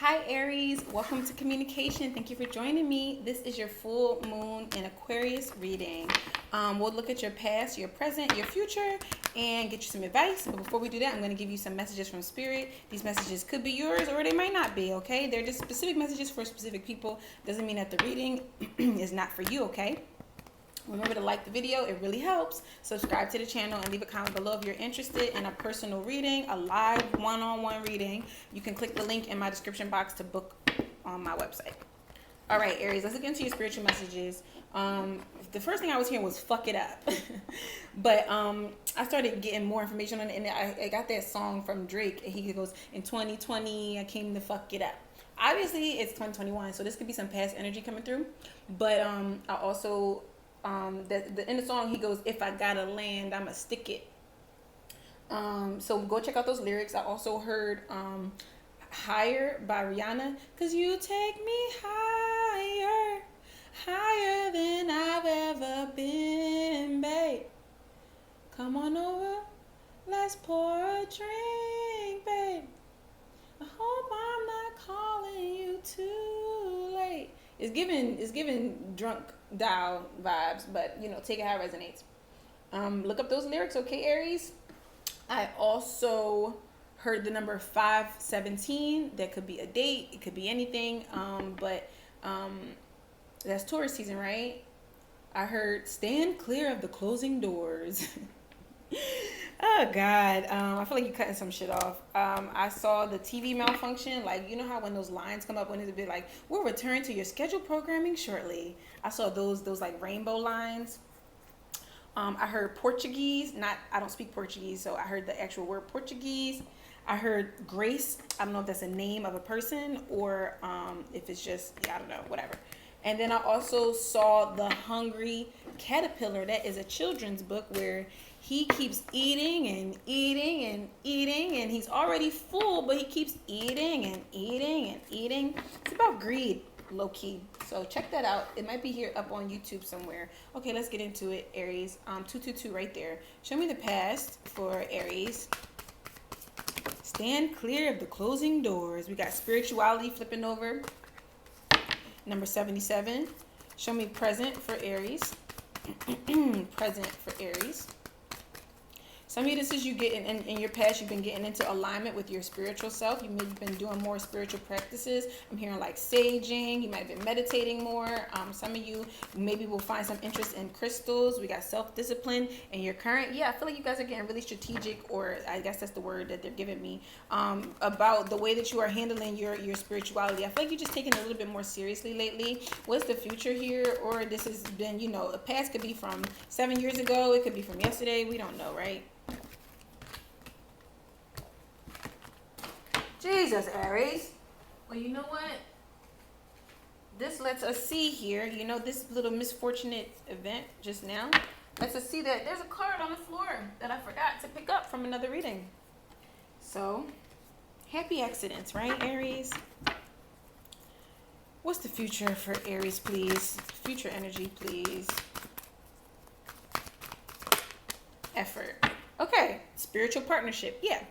Hi Aries, welcome to Kaminacation. Thank you for joining me. This is your full moon and Aquarius reading. We'll look at your past, your present, your future, and get you some advice. But before we do that, I'm going to give you some messages from Spirit. These messages could be yours or they might not be, okay? They're just specific messages for specific people. Doesn't mean that the reading is not for you, okay? Remember to like the video, it really helps. Subscribe to the channel and leave a comment below if you're interested in a personal reading, a live one-on-one reading. You can click the link in my description box to book on my website. All right, Aries, let's get into your spiritual messages. The first thing I was hearing was fuck it up. But I started getting more information on it, and I got that song from Drake. And he goes, in 2020, I came to fuck it up. Obviously, it's 2021, so this could be some past energy coming through. But I also... in the song he goes, if I gotta land, I'ma stick it. So go check out those lyrics. I also heard Higher by Rihanna, cause you take me higher, higher than I've ever been, babe. Come on over, let's pour a drink, babe. I hope I'm not calling you too late. It's giving drunk dial vibes, but you know, take it how it resonates. Look up those lyrics, okay, Aries? I also heard the number 517. That could be a date, it could be anything. But that's Taurus season, right? I heard stand clear of the closing doors. Oh God, I feel like you're cutting some shit off. I saw the TV malfunction. Like, you know how when those lines come up when it's a bit like, we'll return to your scheduled programming shortly. I saw those like rainbow lines. I heard Portuguese. I don't speak Portuguese, so I heard the actual word Portuguese. I heard Grace. I don't know if that's a name of a person or if it's just, I don't know, whatever. And then I also saw The Hungry Caterpillar. That is a children's book where he keeps eating and eating and eating, and he's already full, but he keeps eating and eating and eating. It's about greed, low-key. So check that out. It might be here up on YouTube somewhere. Okay, let's get into it, Aries. 222 right there. Show me the past for Aries. Stand clear of the closing doors. We got spirituality flipping over. Number 77. Show me present for Aries. Present for Aries. Some of you, this is you getting in your past, you've been getting into alignment with your spiritual self. You may have been doing more spiritual practices. I'm hearing like saging. You might have been meditating more. Some of you maybe will find some interest in crystals. We got self-discipline. And your current, I feel like you guys are getting really strategic, or I guess that's the word that they're giving me, about the way that you are handling your spirituality. I feel like you're just taking it a little bit more seriously lately. What's the future here? Or this has been, the past could be from 7 years ago. It could be from yesterday. We don't know, right? Jesus, Aries. Well, you know what? This lets us see here, this little misfortunate event just now lets us see that there's a card on the floor that I forgot to pick up from another reading. So, happy accidents, right, Aries? What's the future for Aries, please? Future energy, please. Effort. Okay, spiritual partnership. Yeah.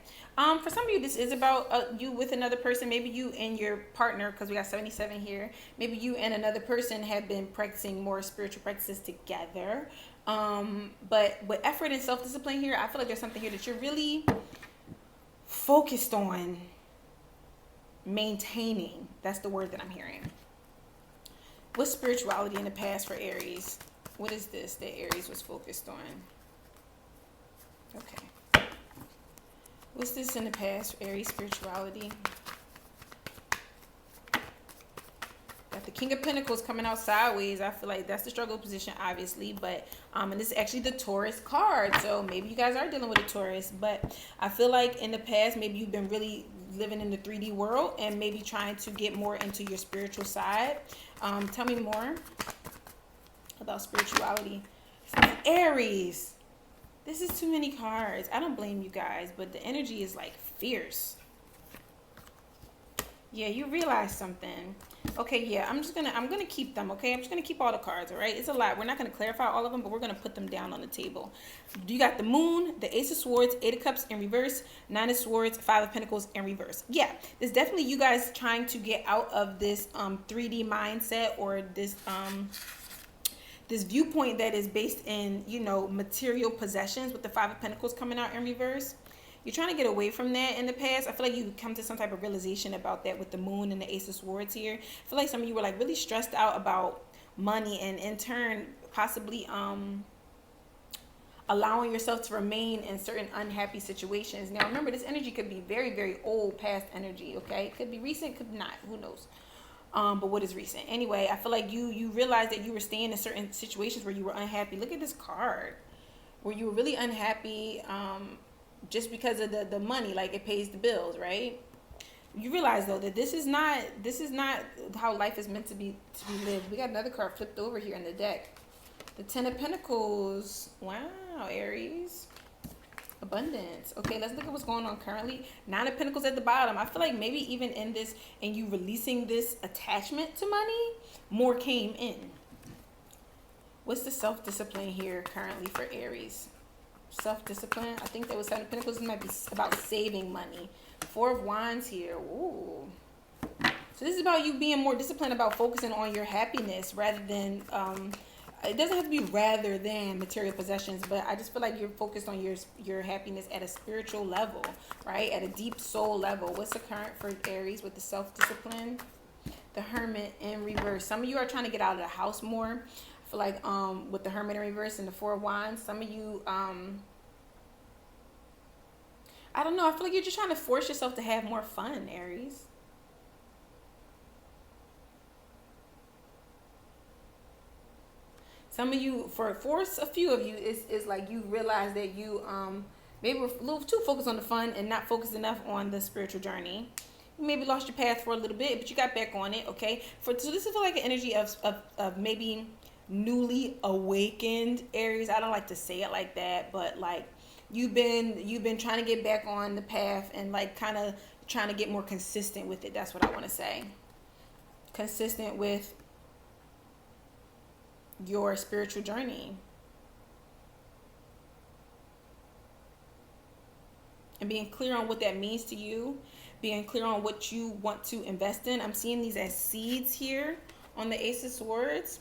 For some of you, this is about you with another person. Maybe you and your partner, because we got 77 here. Maybe you and another person have been practicing more spiritual practices together. But with effort and self-discipline here, I feel like there's something here that you're really focused on maintaining. That's the word that I'm hearing. What's spirituality in the past for Aries? What is this that Aries was focused on? Okay. What's this in the past for Aries spirituality? Got the King of Pentacles coming out sideways. I feel like that's the struggle position, obviously. But and this is actually the Taurus card. So maybe you guys are dealing with a Taurus. But I feel like in the past, maybe you've been really living in the 3D world and maybe trying to get more into your spiritual side. Tell me more about spirituality. Aries. This is too many cards. I don't blame you guys, but the energy is like fierce. Yeah, you realize something. Okay, yeah, I'm gonna keep them. Okay, I'm just gonna keep all the cards. All right, it's a lot. We're not gonna clarify all of them, but we're gonna put them down on the table. You got the Moon, the Ace of Swords, Eight of Cups in reverse, Nine of Swords, Five of Pentacles in reverse. Yeah, there's definitely you guys trying to get out of this 3D mindset, or this viewpoint that is based in, you know, material possessions, with the Five of Pentacles coming out in reverse. You're trying to get away from that in the past. I feel like you come to some type of realization about that with the Moon and the Ace of Swords here. I feel like some of you were like really stressed out about money, and in turn possibly allowing yourself to remain in certain unhappy situations. Now remember, this energy could be very, very old, past energy. Okay, it could be recent, could not, who knows. But what is recent? Anyway, I feel like you realized that you were staying in certain situations where you were unhappy. Look at this card, where you were really unhappy, just because of the money, like it pays the bills, right? You realize though that this is not how life is meant to be lived. We got another card flipped over here in the deck. The Ten of Pentacles. Wow, Aries. Abundance. Okay, let's look at what's going on currently. Nine of Pentacles at the bottom. I feel like maybe even in this, and you releasing this attachment to money, more came in. What's the self-discipline here currently for Aries? Self-discipline. I think that was Seven of Pentacles. It might be about saving money. Four of Wands here. Ooh. So this is about you being more disciplined about focusing on your happiness rather than it doesn't have to be rather than material possessions, but I just feel like you're focused on your happiness at a spiritual level, right? At a deep soul level. What's the current for Aries with the self-discipline? The Hermit in reverse. Some of you are trying to get out of the house more. I feel like with the Hermit in reverse and the Four of Wands, some of you I don't know, I feel like you're just trying to force yourself to have more fun, Aries. Some of you, for a few of you, is like you realize that you maybe were a little too focused on the fun and not focused enough on the spiritual journey. You maybe lost your path for a little bit, but you got back on it, okay? So this is like an energy of maybe newly awakened Aries. I don't like to say it like that, but like you've been trying to get back on the path and like kind of trying to get more consistent with it. That's what I want to say. Consistent with your spiritual journey. And being clear on what that means to you. Being clear on what you want to invest in. I'm seeing these as seeds here on the Ace of Swords.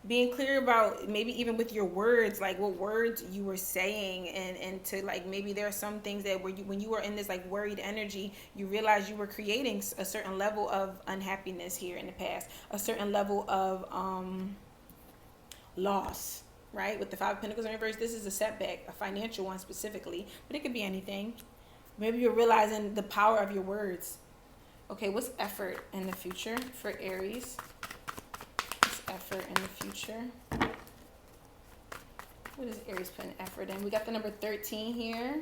Being clear about maybe even with your words, like what words you were saying, and to like maybe there are some things that when you were in this like worried energy, you realize you were creating a certain level of unhappiness here in the past, a certain level of loss, right? With the Five of Pentacles in reverse, this is a setback, a financial one specifically, but it could be anything. Maybe you're realizing the power of your words. Okay, what's effort in the future for Aries? Effort in the future. What is Aries putting effort in? We got the number 13 here.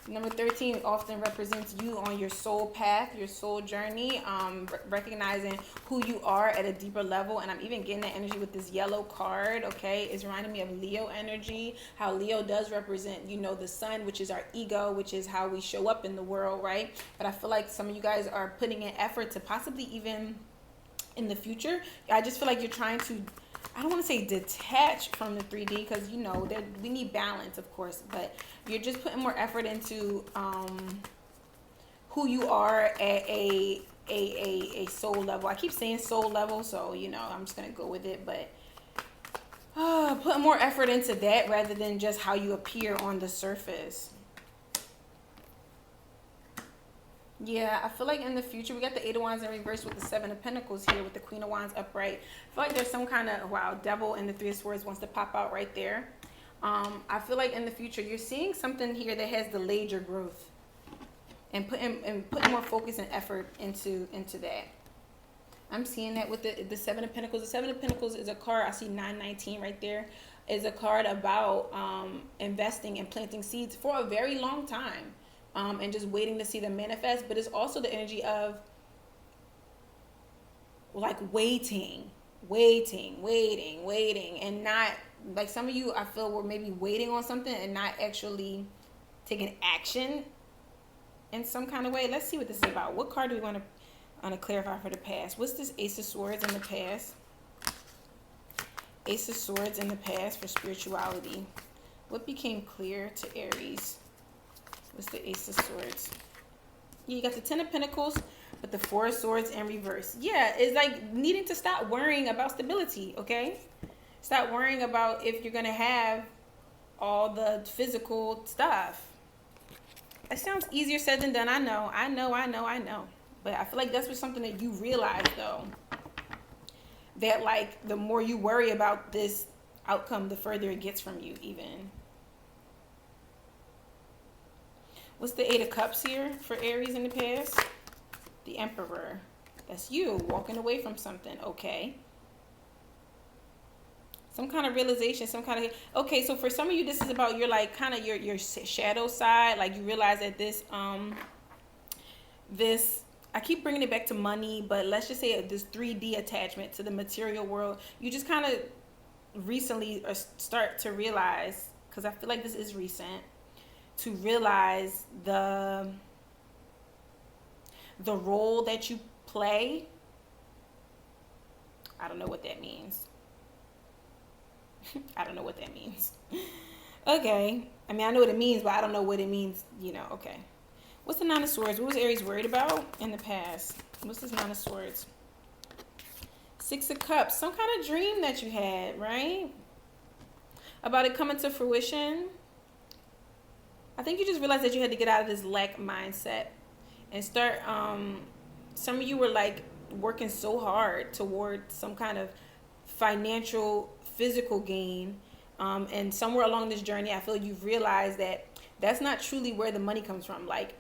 Number 13 often represents you on your soul path, your soul journey, recognizing who you are at a deeper level. And I'm even getting that energy with this yellow card, okay? It's reminding me of Leo energy, how Leo does represent, you know, the sun, which is our ego, which is how we show up in the world, right? But I feel like some of you guys are putting in effort to possibly even in the future. I just feel like you're trying to, I don't want to say detach from the 3D, because you know that we need balance, of course, but you're just putting more effort into who you are at a soul level. I keep saying soul level, so you know I'm just gonna go with it, but put more effort into that rather than just how you appear on the surface. Yeah, I feel like in the future, we got the Eight of Wands in reverse with the Seven of Pentacles here with the Queen of Wands upright. I feel like there's some kind of, wow, devil in the Three of Swords wants to pop out right there. I feel like in the future, you're seeing something here that has delayed your growth. And putting more focus and effort into that. I'm seeing that with the Seven of Pentacles. The Seven of Pentacles is a card, I see 919 right there, is a card about investing and planting seeds for a very long time. And just waiting to see them manifest. But it's also the energy of like waiting, and not, like some of you I feel were maybe waiting on something and not actually taking action in some kind of way. Let's see what this is about. What card do we want to I'm going to clarify for the past. What's this Ace of Swords in the past? Ace of Swords in the past for spirituality. What became clear to Aries? What's the Ace of Swords? You got the Ten of Pentacles, but the Four of Swords in reverse. Yeah, it's like needing to stop worrying about stability, okay? Stop worrying about if you're going to have all the physical stuff. It sounds easier said than done. I know. But I feel like that's something that you realize, though. That, like, the more you worry about this outcome, the further it gets from you, even. What's the Eight of Cups here for Aries in the past? The Emperor. That's you walking away from something. Okay. Some kind of realization, some kind of... Okay, so for some of you, this is about your, like, kind of your shadow side. Like, you realize that this... I keep bringing it back to money, but let's just say this 3D attachment to the material world. You just kind of recently start to realize, because I feel like this is recent, to realize the role that you play. I don't know what that means. I don't know what that means. Okay. I mean, I know what it means, but I don't know what it means, you know. Okay. What's the Nine of Swords? What was Aries worried about in the past? What's this Nine of Swords? Six of Cups. Some kind of dream that you had, right? About it coming to fruition. I think you just realized that you had to get out of this lack mindset and start, some of you were like working so hard toward some kind of financial, physical gain. And somewhere along this journey, I feel you've realized that that's not truly where the money comes from. Like,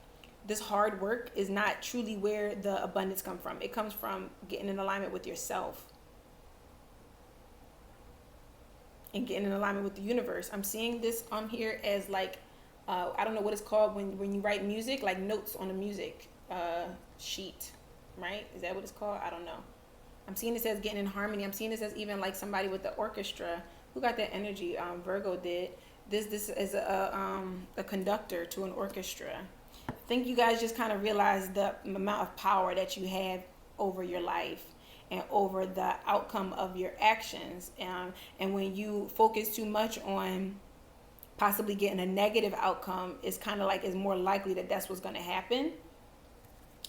this hard work is not truly where the abundance comes from. It comes from getting in alignment with yourself and getting in alignment with the universe. I'm seeing this on here as like, I don't know what it's called when you write music, like notes on a music sheet, right? Is that what it's called? I don't know. I'm seeing this as getting in harmony. I'm seeing this as even like somebody with the orchestra. Who got that energy? Virgo did. This is a conductor to an orchestra. I think you guys just kind of realize the amount of power that you have over your life and over the outcome of your actions. And when you focus too much on possibly getting a negative outcome, it's kind of like it's more likely that that's what's going to happen.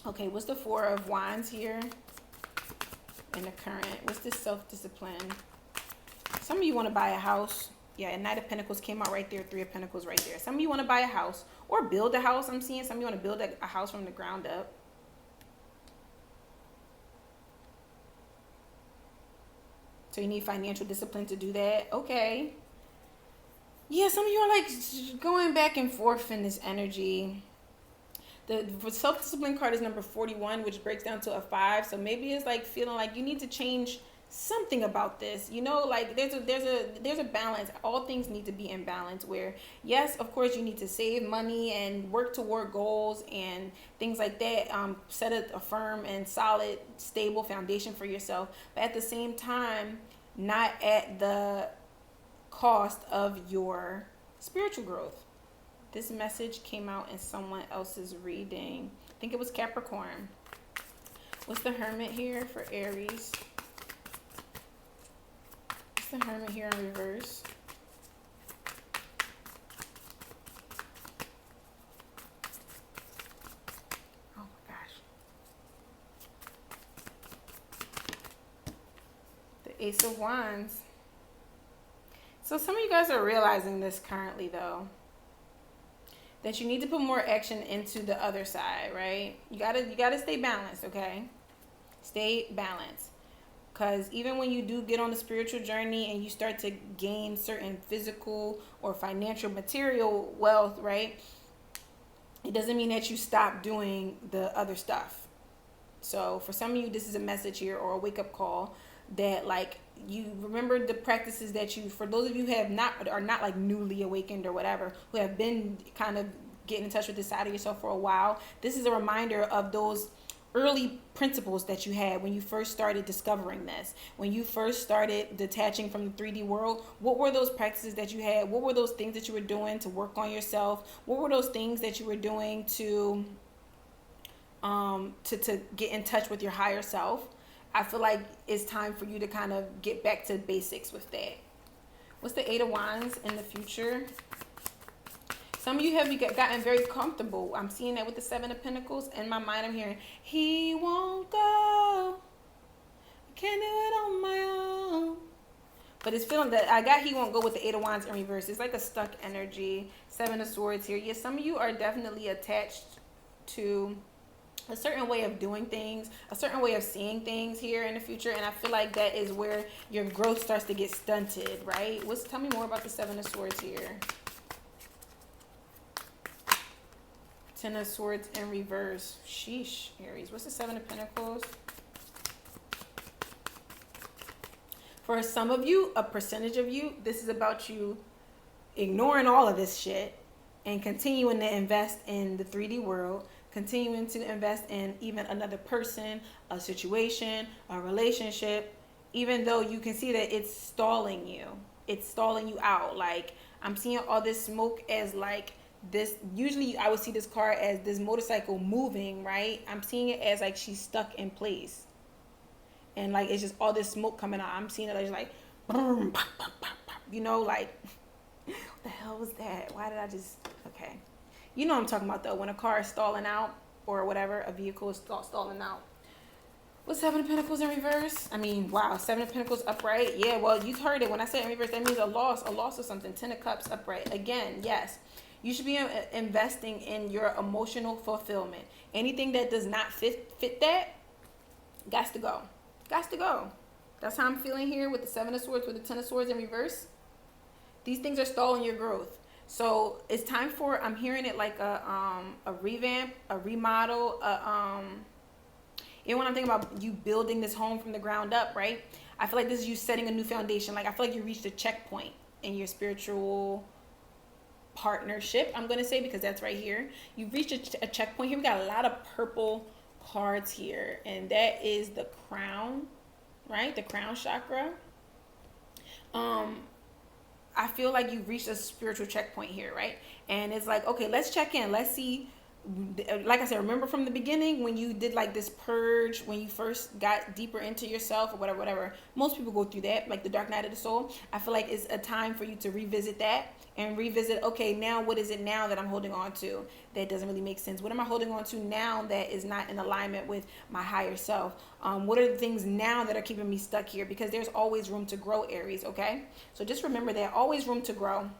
Okay, what's the Four of Wands here in the current? What's this self-discipline? Some of you want to buy a house. Yeah, and Knight of Pentacles came out right there. Three of Pentacles right there. Some of you want to buy a house or build a house. I'm seeing some of you want to build a house from the ground up. So you need financial discipline to do that. Okay. Yeah, some of you are like going back and forth in this energy. The self-discipline card is number 41, which breaks down to a 5. So maybe it's like feeling like you need to change something about this, you know, like there's a balance. All things need to be in balance, where yes, of course, you need to save money and work toward goals and things like that. Set a firm and solid, stable foundation for yourself, but at the same time, not at the cost of your spiritual growth. This message came out in someone else's reading. I think it was Capricorn. What's the Hermit here for Aries? The Hermit here in reverse. Oh my gosh. The Ace of Wands. So some of you guys are realizing this currently, though, that you need to put more action into the other side, right? You gotta stay balanced, okay? Stay balanced. Because even when you do get on the spiritual journey and you start to gain certain physical or financial material wealth, right? It doesn't mean that you stop doing the other stuff. So for some of you, this is a message here or a wake-up call that, like, you remember the practices that you, for those of you who are not like newly awakened or whatever, who have been kind of getting in touch with this side of yourself for a while, this is a reminder of those early principles that you had when you first started discovering this, when you first started detaching from the 3D world. What were those practices that you had? What were those things that you were doing to work on yourself? What were those things that you were doing to to get in touch with your higher self. I feel like it's time for you to kind of get back to basics with that. What's the Eight of Wands in the future? Some of you have gotten very comfortable. I'm seeing that with the Seven of Pentacles. In my mind, I'm hearing, he won't go. I can't do it on my own. But it's feeling that I got he won't go with the Eight of Wands in reverse. It's like a stuck energy. Seven of Swords here. Yes, some of you are definitely attached to a certain way of doing things, a certain way of seeing things here in the future. And I feel like that is where your growth starts to get stunted, right? Tell me more about the Seven of Swords here. Ten of Swords in reverse. Sheesh, Aries. What's the Seven of Pentacles? For some of you, a percentage of you, this is about you ignoring all of this shit and continuing to invest in the 3D world, continuing to invest in even another person, a situation, a relationship, even though you can see that it's stalling you. It's stalling you out. Like, I'm seeing all this smoke as like this. Usually I would see this card as this motorcycle moving, right? I'm seeing it as like she's stuck in place. And like it's just all this smoke coming out. I'm seeing it as like, boom, pop, pop, pop, pop. You know, like, what the hell was that? Why did I just, okay. You know what I'm talking about though, when a car is stalling out or whatever, a vehicle is stalling out. What's Seven of Pentacles in reverse? I mean, wow, Seven of Pentacles upright. Yeah, well, you heard it. When I said in reverse, that means a loss of something. Ten of Cups upright. Again, yes. You should be investing in your emotional fulfillment. Anything that does not fit that, got to go. Got to go. That's how I'm feeling here with the Seven of Swords, with the Ten of Swords in reverse. These things are stalling your growth. So it's time for, I'm hearing it like a revamp, a remodel, you know when I'm thinking about you building this home from the ground up, right? I feel like this is you setting a new foundation. Like I feel like you reached a checkpoint in your spiritual partnership, I'm going to say, because that's right here. You've reached a checkpoint here. We got a lot of purple cards here, and that is the crown, right? The crown chakra. I feel like you've reached a spiritual checkpoint here, right? And it's like, okay, let's check in. Let's see. Like I said, remember from the beginning when you did like this purge, when you first got deeper into yourself or whatever. Most people go through that, like the dark night of the soul. I feel like it's a time for you to revisit that and revisit, okay, now what is it now that I'm holding on to that doesn't really make sense? What am I holding on to now that is not in alignment with my higher self? What are the things now that are keeping me stuck here? Because there's always room to grow, Aries, okay? So just remember that, always room to grow.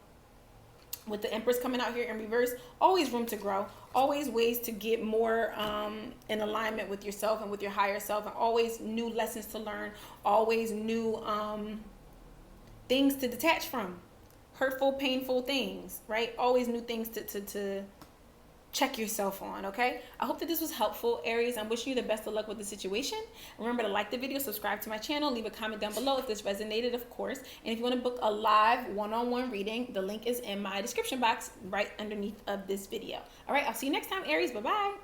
With the Empress coming out here in reverse, always room to grow, always ways to get more in alignment with yourself and with your higher self, and always new lessons to learn, always new things to detach from, hurtful, painful things, right? Always new things to check yourself on, okay? I hope that this was helpful, Aries. I'm wishing you the best of luck with the situation. Remember to like the video, subscribe to my channel, leave a comment down below if this resonated, of course. And if you want to book a live one-on-one reading, the link is in my description box right underneath of this video. All right, I'll see you next time, Aries. Bye-bye.